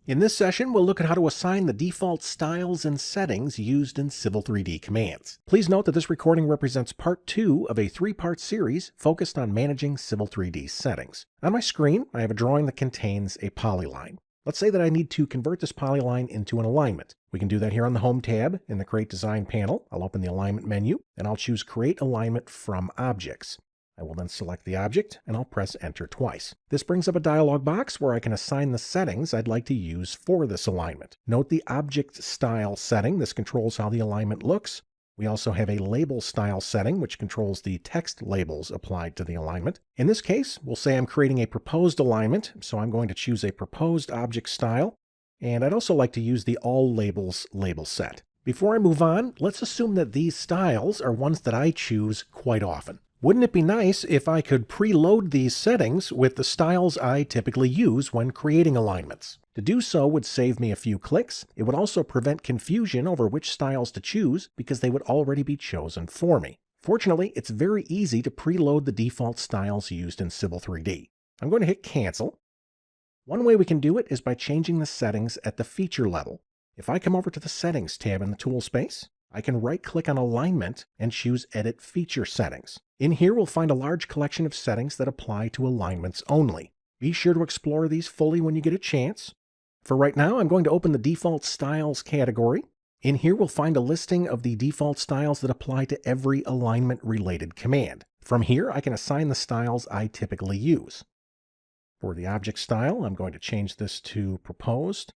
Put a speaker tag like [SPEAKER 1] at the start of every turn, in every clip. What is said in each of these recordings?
[SPEAKER 1] In this session, we'll look at how to assign the default styles and settings used in Civil 3D commands. Please note that this recording represents part 2 of a 3-part series focused on managing Civil 3D settings. On my screen, I have a drawing that contains a polyline. Let's say that I need to convert this polyline into an alignment. We can do that here on the Home tab in the Create Design panel. I'll open the Alignment menu, and I'll choose Create Alignment from Objects. I will then select the object, and I'll press Enter twice. This brings up a dialog box where I can assign the settings I'd like to use for this alignment. Note the Object Style setting. This controls how the alignment looks. We also have a Label Style setting, which controls the text labels applied to the alignment. In this case, we'll say I'm creating a proposed alignment, so I'm going to choose a Proposed Object Style, and I'd also like to use the All Labels label set. Before I move on, let's assume that these styles are ones that I choose quite often. Wouldn't it be nice if I could preload these settings with the styles I typically use when creating alignments? To do so would save me a few clicks. It would also prevent confusion over which styles to choose because they would already be chosen for me. Fortunately, it's very easy to preload the default styles used in Civil 3D. I'm going to hit Cancel. One way we can do it is by changing the settings at the feature level. If I come over to the Settings tab in the tool space, I can right-click on Alignment and choose Edit Feature Settings. In here, we'll find a large collection of settings that apply to alignments only. Be sure to explore these fully when you get a chance. For right now, I'm going to open the Default Styles category. In here, we'll find a listing of the default styles that apply to every alignment-related command. From here, I can assign the styles I typically use. For the object style, I'm going to change this to Proposed.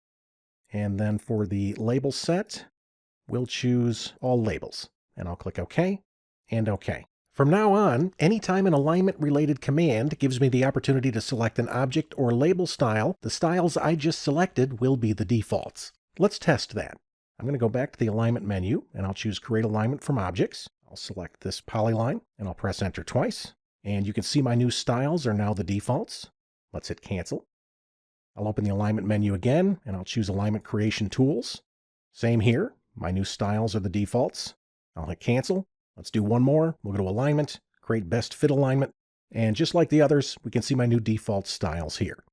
[SPEAKER 1] And then for the label set, we'll choose All Labels, and I'll click OK and OK. From now on, anytime an alignment-related command gives me the opportunity to select an object or label style, the styles I just selected will be the defaults. Let's test that. I'm going to go back to the Alignment menu, and I'll choose Create Alignment from Objects. I'll select this polyline, and I'll press Enter twice. And you can see my new styles are now the defaults. Let's hit Cancel. I'll open the Alignment menu again, and I'll choose Alignment Creation Tools. Same here. My new styles are the defaults. I'll hit Cancel. Let's do one more. We'll go to Alignment, Create Best Fit Alignment, and just like the others, we can see my new default styles here.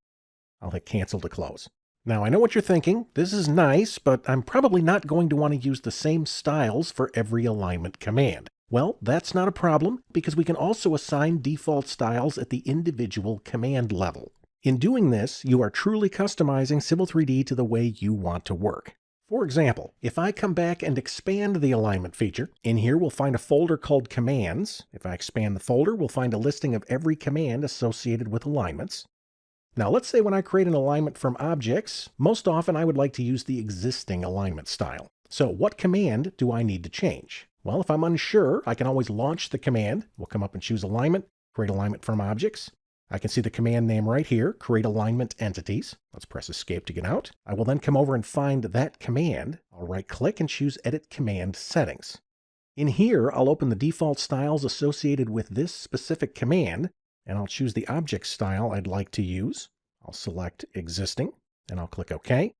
[SPEAKER 1] I'll hit Cancel to close. Now, I know what you're thinking. This is nice, but I'm probably not going to want to use the same styles for every alignment command. Well, that's not a problem, because we can also assign default styles at the individual command level. In doing this, you are truly customizing Civil 3D to the way you want to work. For example, if I come back and expand the alignment feature, in here we'll find a folder called Commands. If I expand the folder, we'll find a listing of every command associated with alignments. Now let's say when I create an alignment from objects, most often I would like to use the existing alignment style. So what command do I need to change? Well, if I'm unsure, I can always launch the command. We'll come up and choose Alignment, Create Alignment from Objects. I can see the command name right here, Create Alignment Entities. Let's press Escape to get out. I will then come over and find that command. I'll right-click and choose Edit Command Settings. In here, I'll open the default styles associated with this specific command, and I'll choose the object style I'd like to use. I'll select Existing, and I'll click OK.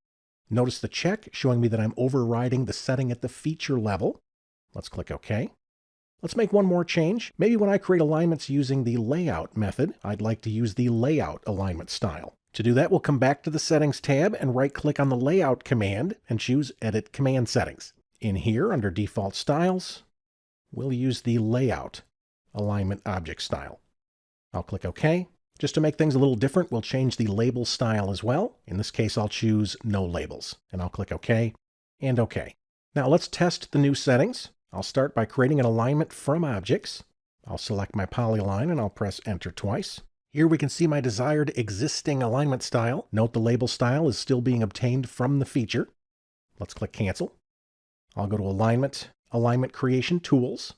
[SPEAKER 1] Notice the check showing me that I'm overriding the setting at the feature level. Let's click OK. Let's make one more change. Maybe when I create alignments using the Layout method, I'd like to use the Layout alignment style. To do that, we'll come back to the Settings tab and right-click on the Layout command and choose Edit Command Settings. In here, under Default Styles, we'll use the Layout alignment object style. I'll click OK. Just to make things a little different, we'll change the label style as well. In this case, I'll choose No Labels, and I'll click OK and OK. Now let's test the new settings. I'll start by creating an alignment from objects. I'll select my polyline and I'll press Enter twice. Here we can see my desired existing alignment style. Note the label style is still being obtained from the feature. Let's click Cancel. I'll go to Alignment, Alignment Creation Tools.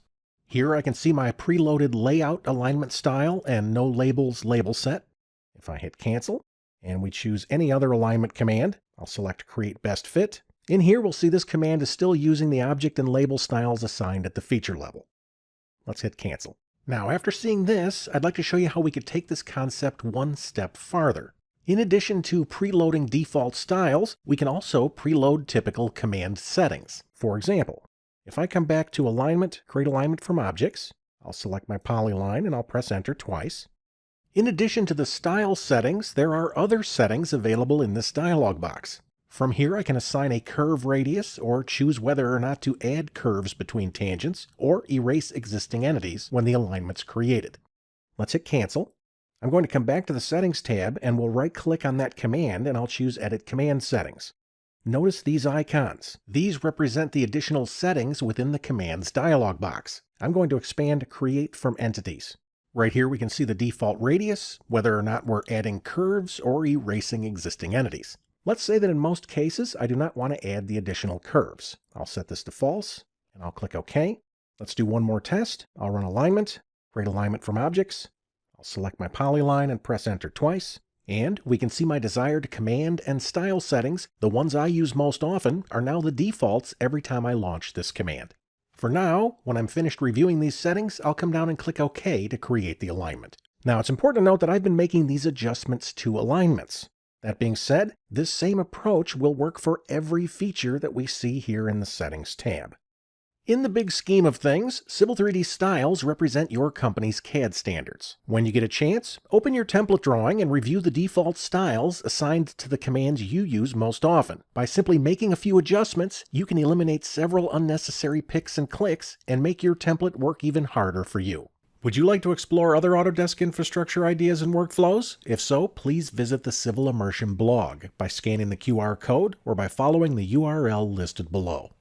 [SPEAKER 1] Here I can see my preloaded layout alignment style and no labels label set. If I hit Cancel and we choose any other alignment command, I'll select Create Best Fit. In here, we'll see this command is still using the object and label styles assigned at the feature level. Let's hit Cancel. Now, after seeing this, I'd like to show you how we could take this concept one step farther. In addition to preloading default styles, we can also preload typical command settings. For example, if I come back to Alignment, Create Alignment from Objects, I'll select my polyline and I'll press Enter twice. In addition to the style settings, there are other settings available in this dialog box. From here, I can assign a curve radius or choose whether or not to add curves between tangents or erase existing entities when the alignment's created. Let's hit Cancel. I'm going to come back to the Settings tab and we'll right-click on that command and I'll choose Edit Command Settings. Notice these icons. These represent the additional settings within the Commands dialog box. I'm going to expand Create from Entities. Right here we can see the default radius, whether or not we're adding curves or erasing existing entities. Let's say that in most cases, I do not want to add the additional curves. I'll set this to false, and I'll click OK. Let's do one more test. I'll run alignment, create alignment from objects. I'll select my polyline and press Enter twice. And we can see my desired command and style settings, the ones I use most often, are now the defaults every time I launch this command. For now, when I'm finished reviewing these settings, I'll come down and click OK to create the alignment. Now it's important to note that I've been making these adjustments to alignments. That being said, this same approach will work for every feature that we see here in the Settings tab. In the big scheme of things, Civil 3D styles represent your company's CAD standards. When you get a chance, open your template drawing and review the default styles assigned to the commands you use most often. By simply making a few adjustments, you can eliminate several unnecessary picks and clicks and make your template work even harder for you. Would you like to explore other Autodesk infrastructure ideas and workflows? If so, please visit the Civil Immersion blog by scanning the QR code or by following the URL listed below.